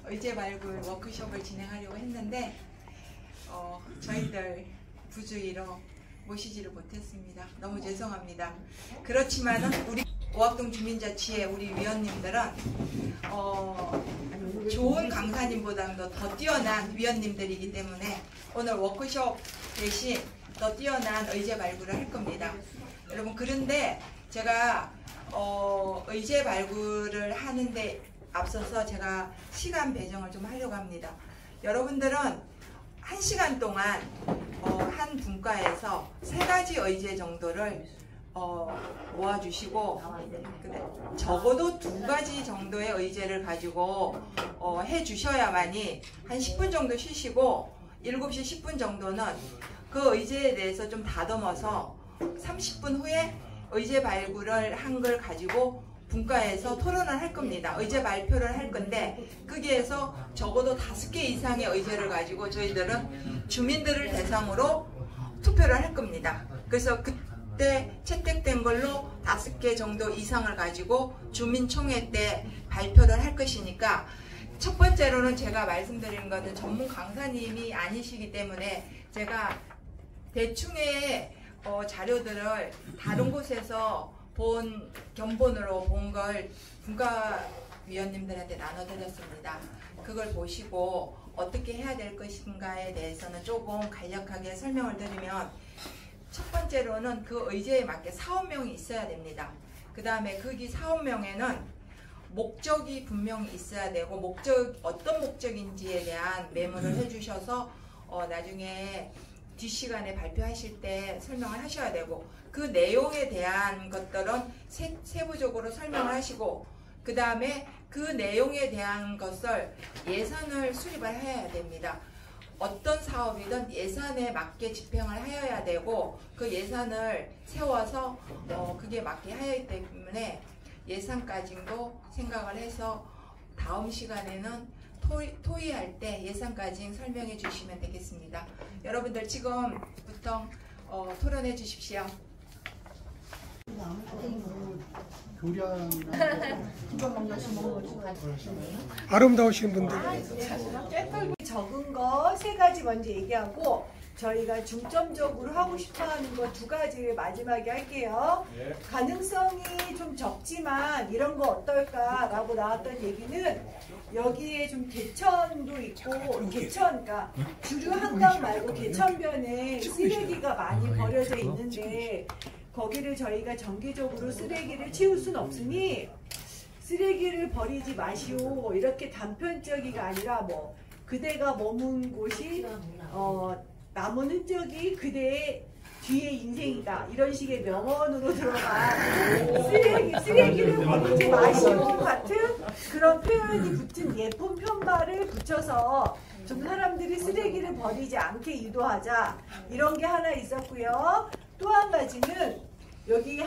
의제 발굴 워크숍을 진행하려고 했는데 저희들 부주의로 모시지를 못했습니다. 너무 죄송합니다. 그렇지만은 우리 오학동 주민자치회 우리 위원님들은 좋은 강사님보다도 더 뛰어난 위원님들이기 때문에 오늘 워크숍 대신 더 뛰어난 의제 발굴을 할 겁니다. 여러분, 그런데 제가 의제 발굴을 하는데 앞서서 제가 시간 배정을 좀 하려고 합니다. 여러분들은 1시간 동안 한 분과에서 3가지 의제 정도를 모아주시고 적어도 2가지 정도의 의제를 가지고 해주셔야만이 한 10분 정도 쉬시고 7시 10분 정도는 그 의제에 대해서 좀 다듬어서 30분 후에 의제 발굴을 한 걸 가지고 분과에서 토론을 할 겁니다. 의제 발표를 할 건데 거기에서 적어도 5개 이상의 의제를 가지고 저희들은 주민들을 대상으로 투표를 할 겁니다. 그래서 그때 채택된 걸로 5개 정도 이상을 가지고 주민총회 때 발표를 할 것이니까, 첫 번째로는 제가 말씀드리는 것은 전문 강사님이 아니시기 때문에 제가 대충의 자료들을 다른 곳에서 견본으로 본 걸 분과위원님들한테 나눠드렸습니다. 그걸 보시고 어떻게 해야 될 것인가에 대해서는 조금 간략하게 설명을 드리면, 첫 번째로는 그 의제에 맞게 사업명이 있어야 됩니다. 그 다음에 거기 사업명에는 목적이 분명히 있어야 되고, 어떤 목적인지에 대한 메모를 해주셔서 나중에 뒷시간에 발표하실 때 설명을 하셔야 되고, 그 내용에 대한 것들은 세부적으로 설명을 하시고, 그 다음에 그 내용에 대한 것을 예산을 수립을 해야 됩니다. 어떤 사업이든 예산에 맞게 집행을 하여야 되고, 그 예산을 세워서 그게 맞게 하기 때문에 예산까지도 생각을 해서 다음 시간에는 토의할 때 예산까지 설명해 주시면 되겠습니다. 여러분들 지금부터 토론해 주십시오. 아름다우신 분들. 적은 거 3가지 먼저 얘기하고, 저희가 중점적으로 하고 싶어하는 거 2가지를 마지막에 할게요. 가능성이 좀 적지만 이런 거 어떨까라고 나왔던 얘기는, 여기에 좀 개천도 있고, 그러니까 주류 한강 말고 개천변에 쓰레기가 많이 버려져 있는데 거기를 저희가 정기적으로 쓰레기를 치울 수는 없으니 쓰레기를 버리지 마시오, 이렇게 단편적이가 아니라 뭐 그대가 머문 곳이 남은 흔적이 그대의 뒤의 인생이다, 이런 식의 명언으로 들어간 쓰레기를 버리지 마시오 같은 그런 표현이 붙은 예쁜 편말을 붙여서 좀 사람들이 쓰레기를 버리지 않게 유도하자, 이런 게 하나 있었고요. 또 한 가지는 여기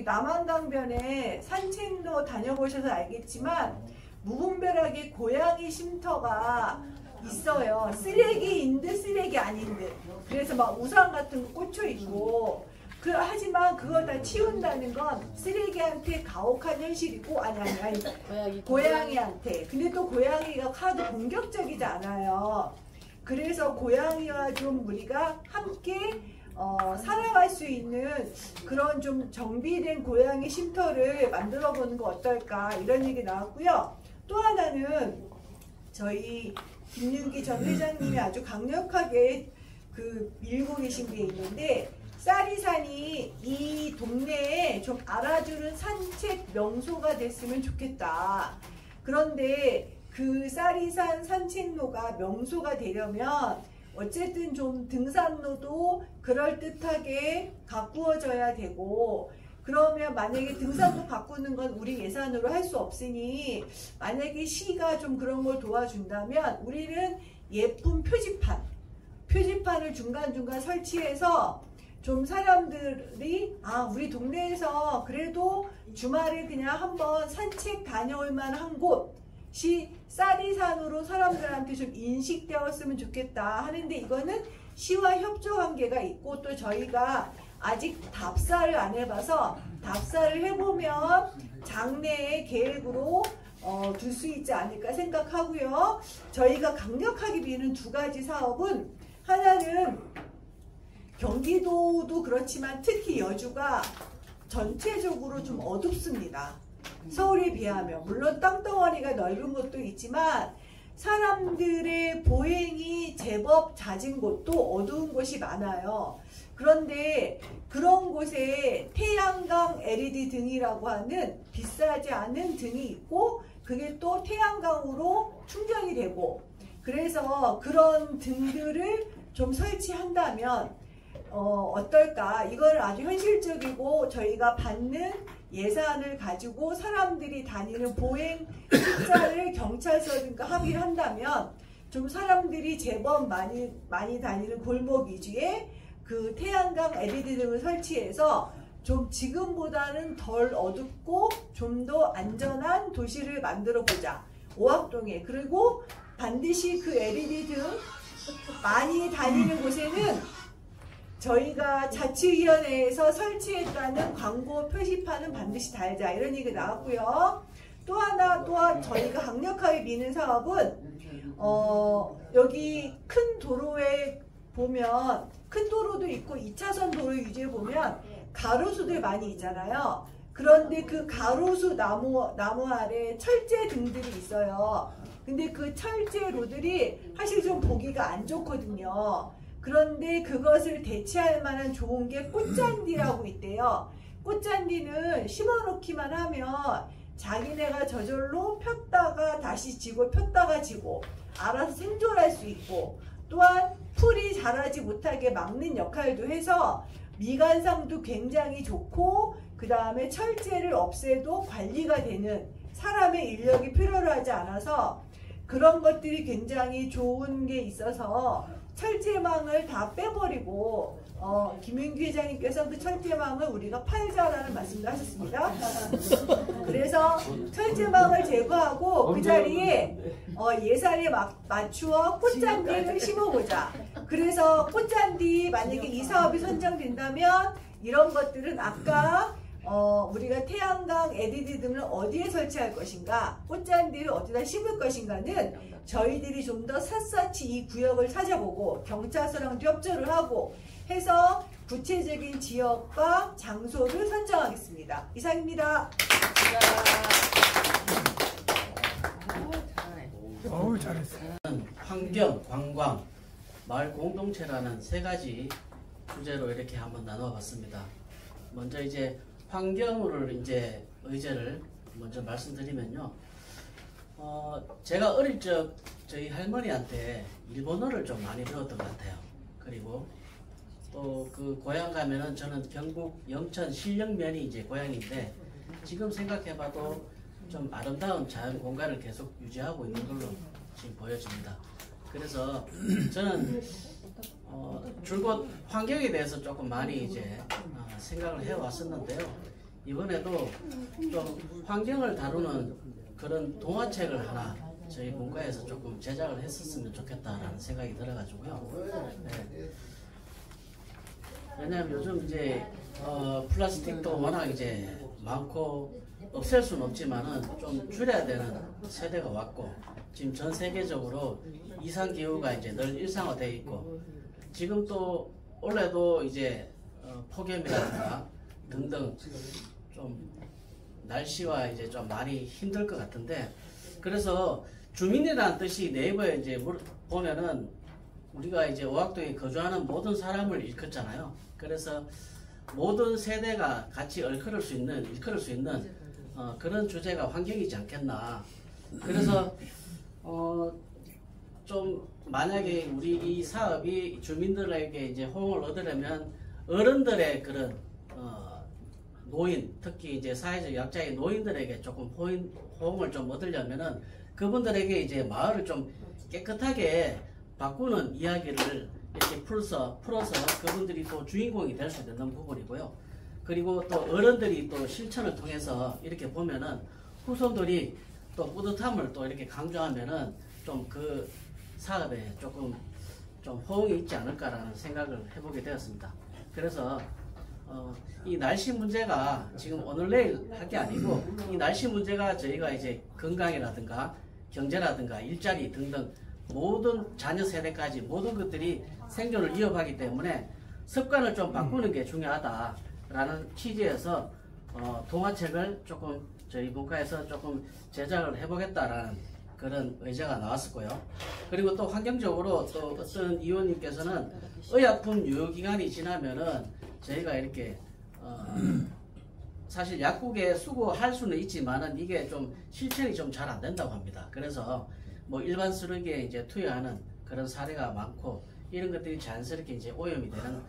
남한강변에 산책로 다녀보셔서 알겠지만 무분별하게 고양이 쉼터가 있어요. 쓰레기인 듯 쓰레기 아닌 듯. 그래서 막 우산 같은 거 꽂혀 있고, 하지만 그걸 다 치운다는 건 쓰레기한테 가혹한 현실이고, 아니 고양이한테. 근데 또 고양이가 하도 공격적이지 않아요. 그래서 고양이와 좀 우리가 함께 살아갈 수 있는 그런 좀 정비된 고양이 쉼터를 만들어 보는 거 어떨까, 이런 얘기 나왔고요. 또 하나는 저희 김윤기 전 회장님이 아주 강력하게 밀고 계신 게 있는데, 쌀이산이 이 동네에 좀 알아주는 산책 명소가 됐으면 좋겠다. 그런데 그 쌀이산 산책로가 명소가 되려면 어쨌든 좀 등산로도 그럴듯하게 가꾸어져야 되고, 그러면 만약에 등산로 바꾸는 건 우리 예산으로 할 수 없으니 만약에 시가 좀 그런 걸 도와준다면 우리는 예쁜 표지판을 중간중간 설치해서 좀 사람들이 우리 동네에서 그래도 주말에 그냥 한번 산책 다녀올 만한 곳이 쌀이산으로 사람들한테 좀 인식되었으면 좋겠다 하는데, 이거는 시와 협조 관계가 있고, 또 저희가 아직 답사를 안 해봐서 답사를 해보면 장래의 계획으로 둘 수 있지 않을까 생각하고요. 저희가 강력하게 미는 두 가지 사업은 하나는 경기도도 그렇지만 특히 여주가 전체적으로 좀 어둡습니다. 서울에 비하면 물론 땅덩어리가 넓은 곳도 있지만 사람들의 보행이 제법 잦은 곳도 어두운 곳이 많아요. 그런데 그런 곳에 태양광 LED 등이라고 하는 비싸지 않은 등이 있고 그게 또 태양광으로 충전이 되고 그래서 그런 등들을 좀 설치한다면 어떨까? 이걸 아주 현실적이고 저희가 받는 예산을 가지고 사람들이 다니는 보행 숫자를 경찰서든가 합의를 한다면 좀 사람들이 제법 많이 다니는 골목 위주의 그 태양광 LED 등을 설치해서 좀 지금보다는 덜 어둡고 좀 더 안전한 도시를 만들어 보자. 오학동에. 그리고 반드시 그 LED 등 많이 다니는 곳에는 저희가 자치위원회에서 설치했다는 광고 표시판은 반드시 달자 이런 얘기 나왔고요. 또 하나 또한 저희가 강력하게 미는 사업은 여기 큰 도로에 보면 큰 도로도 있고 2차선 도로 유지에 보면 가로수들 많이 있잖아요. 그런데 그 가로수 나무 아래 철제 등들이 있어요. 근데 그 철제로들이 사실 좀 보기가 안 좋거든요. 그런데 그것을 대체할 만한 좋은 게 꽃잔디라고 있대요. 꽃잔디는 심어놓기만 하면 자기네가 저절로 폈다가 다시 지고 폈다가 지고 알아서 생존할 수 있고 또한 풀이 자라지 못하게 막는 역할도 해서 미관상도 굉장히 좋고 그 다음에 철제를 없애도 관리가 되는 사람의 인력이 필요로 하지 않아서 그런 것들이 굉장히 좋은 게 있어서 철제망을 다 빼버리고 김윤규 회장님께서 그 철제망을 우리가 팔자라는 말씀을 하셨습니다. 그래서 철제망을 제거하고 그 자리에 예산에 맞추어 꽃잔디를 심어보자. 그래서 꽃잔디 만약에 이 사업이 선정된다면 이런 것들은 아까 우리가 태양광 LED 등을 어디에 설치할 것인가, 꽃잔디를 어디다 심을 것인가는 저희들이 좀 더 샅샅이 이 구역을 찾아보고 경찰서랑도 협조를 하고 해서 구체적인 지역과 장소를 선정하겠습니다. 이상입니다. 어우 잘했어. 환경, 관광, 마을 공동체라는 세 가지 주제로 이렇게 한번 나눠봤습니다. 먼저 이제 환경을 이제 의제를 먼저 말씀드리면요. 제가 어릴 적 저희 할머니한테 일본어를 좀 많이 배웠던 것 같아요. 그리고 또 그 고향 가면은 저는 경북 영천 신령면이 이제 고향인데 지금 생각해봐도 좀 아름다운 자연 공간을 계속 유지하고 있는 걸로 지금 보여집니다. 그래서 저는 줄곧 환경에 대해서 조금 많이 이제 생각을 해왔었는데요. 이번에도 좀 환경을 다루는 그런 동화책을 하나 저희 문과에서 조금 제작을 했었으면 좋겠다라는 생각이 들어가지고요. 네. 왜냐하면 요즘 이제 플라스틱도 워낙 이제 많고 없앨 수는 없지만은 좀 줄여야 되는 세대가 왔고 지금 전 세계적으로 이상 기후가 이제 늘 일상화되어 있고 지금 또 올해도 이제 폭염이라든가 등등 좀 날씨와 이제 좀 많이 힘들 것 같은데 그래서 주민이라는 뜻이 네이버에 이제 보면은 우리가 이제 오학동에 거주하는 모든 사람을 일컫잖아요. 그래서 모든 세대가 같이 일컬을 수 있는 그런 주제가 환경이지 않겠나. 그래서 좀 만약에 우리 이 사업이 주민들에게 이제 호응을 얻으려면 어른들의 그런 노인, 특히 이제 사회적 약자의 노인들에게 조금 호응을 좀 얻으려면은 그분들에게 이제 마을을 좀 깨끗하게 바꾸는 이야기를 이렇게 풀어서 그분들이 또 주인공이 될 수 있는 부분이고요. 그리고 또 어른들이 또 실천을 통해서 이렇게 보면은 후손들이 또 뿌듯함을 또 이렇게 강조하면은 좀 그 사업에 조금 좀 호응이 있지 않을까라는 생각을 해보게 되었습니다. 그래서 이 날씨 문제가 지금 오늘 내일 할 게 아니고 이 날씨 문제가 저희가 이제 건강이라든가 경제라든가 일자리 등등 모든 자녀 세대까지 모든 것들이 생존을 이어가기 때문에 습관을 좀 바꾸는 게 중요하다라는 취지에서 동화책을 조금 저희 문과에서 조금 제작을 해보겠다라는 그런 의제가 나왔었고요. 그리고 또 환경적으로 또 어떤 의원님께서는 의약품 유효기간이 지나면은 저희가 이렇게 사실 약국에 수거할 수는 있지만은 이게 좀 실천이 좀 잘 안 된다고 합니다. 그래서 뭐 일반 쓰레기에 이제 투여하는 그런 사례가 많고 이런 것들이 자연스럽게 이제 오염이 되는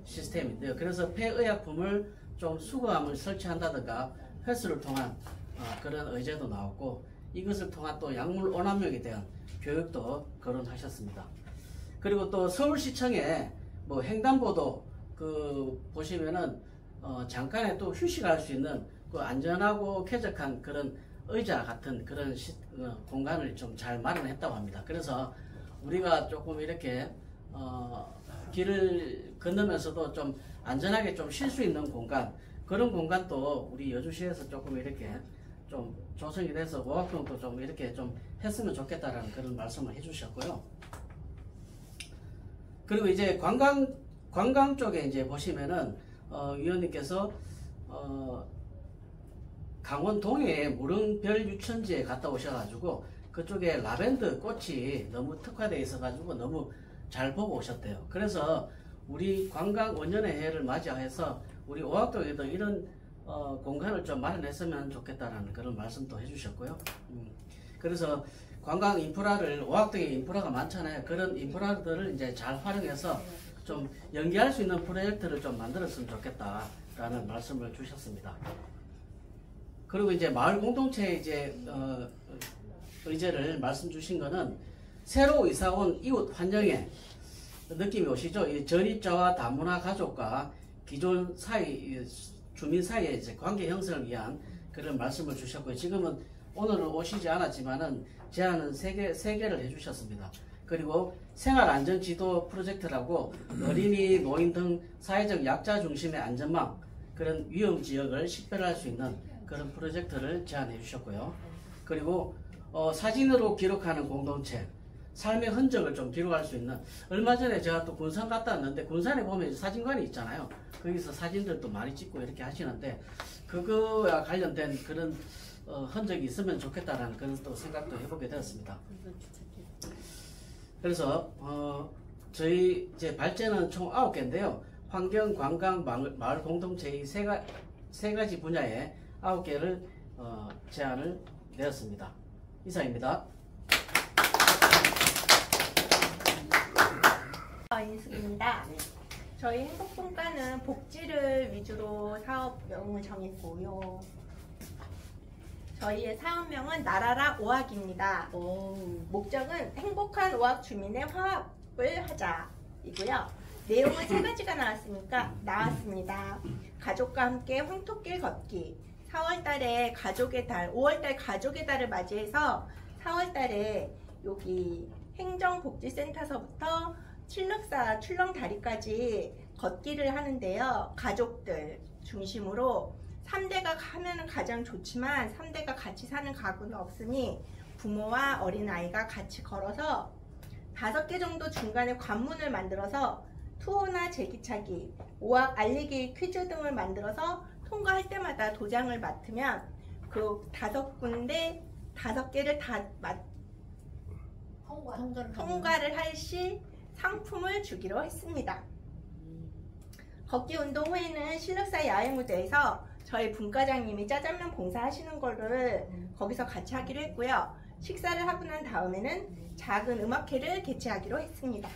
시스템인데요. 그래서 폐의약품을 좀 수거함을 설치한다든가 횟수를 통한 그런 의제도 나왔고 이것을 통한 또 약물 오남용에 대한 교육도 거론하셨습니다. 그리고 또 서울시청에 뭐 횡단보도 보시면은 잠깐에 또 휴식할 수 있는 그 안전하고 쾌적한 그런 의자 같은 그런 공간을 좀 잘 마련했다고 합니다. 그래서 우리가 조금 이렇게 길을 건너면서도 좀 안전하게 좀 쉴 수 있는 공간 그런 공간도 우리 여주시에서 조금 이렇게 좀 조성이 돼서 오학동도 좀 이렇게 좀 했으면 좋겠다라는 그런 말씀을 해주셨고요. 그리고 이제 관광 쪽에 이제 보시면은 위원님께서 강원 동해의 무릉별 유천지에 갔다 오셔가지고 그쪽에 라벤더 꽃이 너무 특화되어 있어가지고 너무 잘 보고 오셨대요. 그래서 우리 관광 5년의 해를 맞이해서 우리 오학동에도 이런 공간을 좀 마련했으면 좋겠다라는 그런 말씀도 해주셨고요. 그래서 관광 인프라를 오학동에 인프라가 많잖아요. 그런 인프라들을 이제 잘 활용해서 좀 연계할 수 있는 프로젝트를 좀 만들었으면 좋겠다라는 말씀을 주셨습니다. 그리고 이제 마을 공동체 이제 의제를 말씀 주신 거는 새로 이사 온 이웃 환영에 느낌이 오시죠? 이 전입자와 다문화 가족과 기존 주민 사이의 이제 관계 형성을 위한 그런 말씀을 주셨고요. 지금은 오늘은 오시지 않았지만은 제안은 3개를 해주셨습니다. 그리고 생활안전지도 프로젝트라고 어린이, 노인 등 사회적 약자 중심의 안전망 그런 위험지역을 식별할 수 있는 그런 프로젝트를 제안해 주셨고요. 그리고 사진으로 기록하는 공동체 삶의 흔적을 좀 기록할 수 있는 얼마 전에 제가 또 군산 갔다 왔는데 군산에 보면 사진관이 있잖아요. 거기서 사진들도 많이 찍고 이렇게 하시는데 그거와 관련된 그런 흔적이 있으면 좋겠다라는 그런 또 생각도 해보게 되었습니다. 그래서 저희 이제 발제는 총 9개인데요. 환경, 관광, 마을 공동체 이 세 가지 분야에 9개를 제안을 내었습니다. 이상입니다. 인숙입니다. 저희 행복분과는 복지를 위주로 사업명을 정했고요. 저희의 사업명은 나라라 오학입니다. 목적은 행복한 오학 주민의 화합을 하자이고요. 내용은 3가지가 나왔습니다. 가족과 함께 황토길 걷기. 4월달에 가족의 달, 5월달 가족의 달을 맞이해서 4월달에 여기 행정복지센터서부터 칠륵사 출렁다리까지 걷기를 하는데요. 가족들 중심으로 3대가 하면 가장 좋지만 3대가 같이 사는 가구는 없으니 부모와 어린아이가 같이 걸어서 5개 정도 중간에 관문을 만들어서 투어나 제기차기, 오학 알리기 퀴즈 등을 만들어서 통과할 때마다 도장을 맡으면 그 5군데 5개를 다 통과를 할 시 상품을 주기로 했습니다. 걷기 운동 후에는 신륵사 야외무대에서 저희 분과장님이 짜장면 봉사하시는 거를 거기서 같이 하기로 했고요. 식사를 하고 난 다음에는 작은 음악회를 개최하기로 했습니다.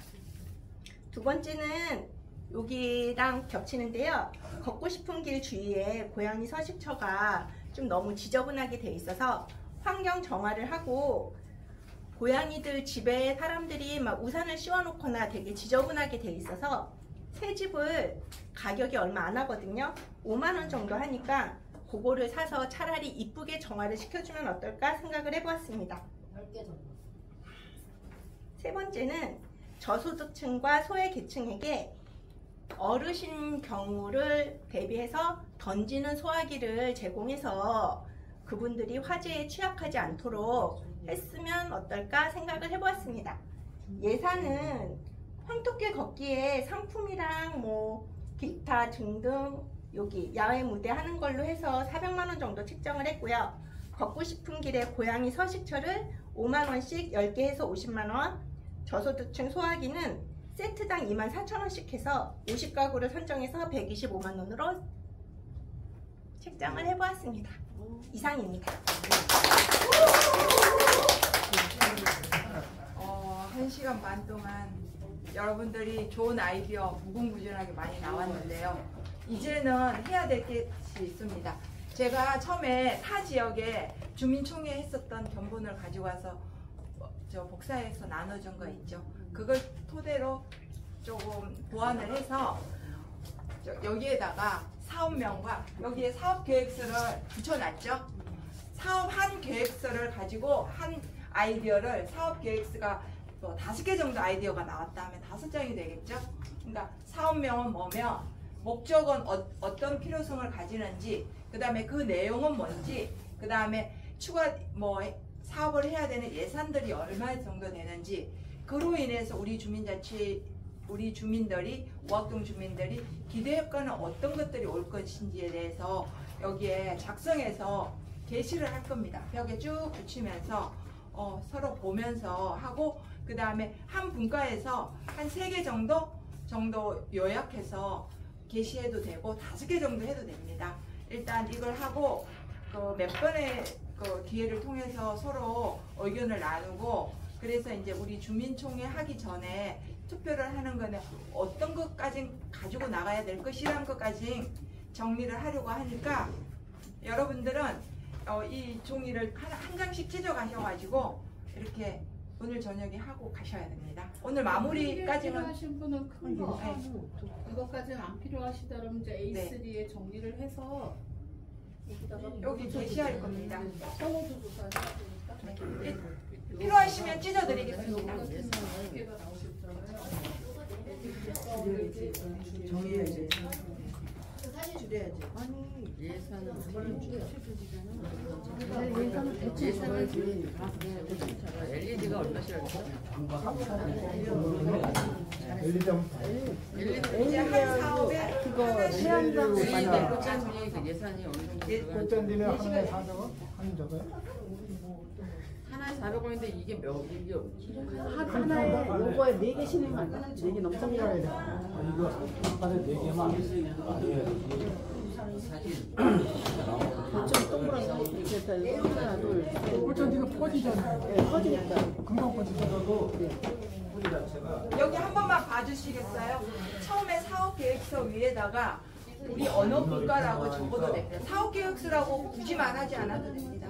2번째는 여기랑 겹치는데요. 걷고 싶은 길 주위에 고양이 서식처가 좀 너무 지저분하게 돼 있어서 환경 정화를 하고 고양이들 집에 사람들이 막 우산을 씌워놓거나 되게 지저분하게 돼 있어서 새 집을 가격이 얼마 안 하거든요. 5만원 정도 하니까 그거를 사서 차라리 이쁘게 정화를 시켜주면 어떨까 생각을 해보았습니다. 3번째는 저소득층과 소외계층에게 어르신 경우를 대비해서 던지는 소화기를 제공해서 그분들이 화재에 취약하지 않도록 했으면 어떨까 생각을 해보았습니다. 예산은 황토길 걷기에 상품이랑 뭐 기타 등등 여기 야외 무대 하는 걸로 해서 400만 원 정도 책정을 했고요. 걷고 싶은 길에 고양이 서식처를 5만 원씩 10개 해서 50만 원, 저소득층 소화기는 세트당 24,000원씩 해서 50가구를 선정해서 125만 원으로 책정을 해보았습니다. 이상입니다. 1시간 반 동안 여러분들이 좋은 아이디어 무궁무진하게 많이 나왔는데요. 이제는 해야 될 것이 있습니다. 제가 처음에 타 지역에 주민총회 했었던 견본을 가지고 와서 저 복사해서 나눠준 거 있죠. 그걸 토대로 조금 보완을 해서 여기에다가 사업명과 여기에 사업계획서를 붙여놨죠. 사업 한 계획서를 가지고 한 아이디어를 사업계획서가 뭐 5개 정도 아이디어가 나왔다 하면 5장이 되겠죠. 그러니까 사업명은 뭐며 목적은 어떤 필요성을 가지는지, 그 다음에 그 내용은 뭔지, 그 다음에 추가 뭐 사업을 해야 되는 예산들이 얼마 정도 되는지, 그로 인해서 우리 주민들이 우악동 주민들이 기대 효과는 어떤 것들이 올 것인지에 대해서 여기에 작성해서 게시를 할 겁니다. 벽에 쭉 붙이면서 서로 보면서 하고, 그 다음에 한 분과에서 한 3개 정도 요약해서 게시해도 되고 5개 정도 해도 됩니다. 일단 이걸 하고 몇 번의 기회를 통해서 서로 의견을 나누고, 그래서 이제 우리 주민총회 하기 전에 투표를 하는 거는 어떤 것까지 가지고 나가야 될 것이라는 것까지 정리를 하려고 하니까 여러분들은 이 종이를 한 장씩 찢어가셔가지고 이렇게 오늘 저녁에 하고 가셔야 됩니다. 오늘 마무리까지는 필요하신 분은 큰 거 하고 그것까지는 안 필요하시다면 이제 A3에 정리를 해서 여기 게시할 겁니다. 선호도 조사해야 되니까 필요하시면 찢어드리겠습니다. 정해야지. 줄여야지. 예산은 LED가 얼마시라고 했어? 이제 한 사업에 그거 하나씩 그 예산이 어느 정도? 꽃잔디는 하나에 400원? 하는 적어요? 하나에 400원인데 이게 이게 하나에 요거에 4개 신으면 안 돼? 4개 넘게 가야 돼. 이거 하나에 4개만. 사실 좀 동그란 거 이렇게 하나 둘 꽃잔디가 퍼지잖아요. 퍼지니까 금방 퍼지더라도 여기 한 번만 봐주시겠어요? 처음에 사업계획서 위에다가 우리 어느 분과라고 적어도 됩니다. 사업계획서라고 굳이 말하지 않아도 됩니다.